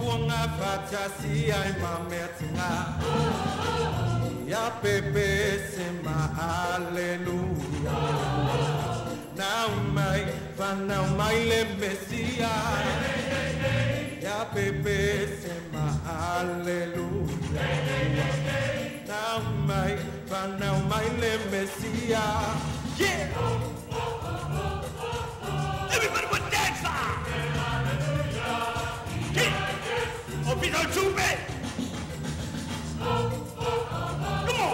Bunga fatasi ay mametinga Ya pepe sema hallelujah Now my le Messia Ya pepe sema hallelujah Now my le Messia Yeah Everybody would dance Oh, be no too bad. Come on.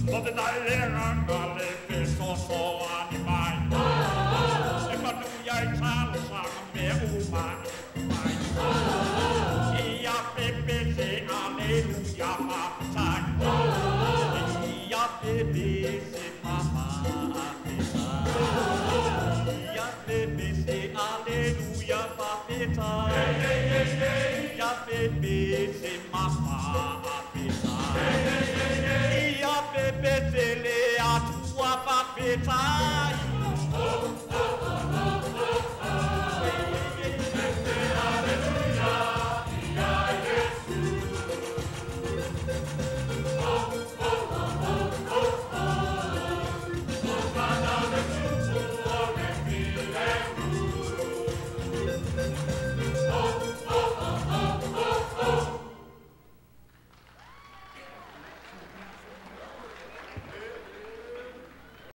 Dove dalle angole che sono animali. E quando mi hai ciao sa me umani. Ia pepe se alleluia ma sai. Ia pepe se mamma. Alléluia, papeta. Ya bébé, c'est maman, papeta. Ya bébé, c'est Léa, toi, papeta.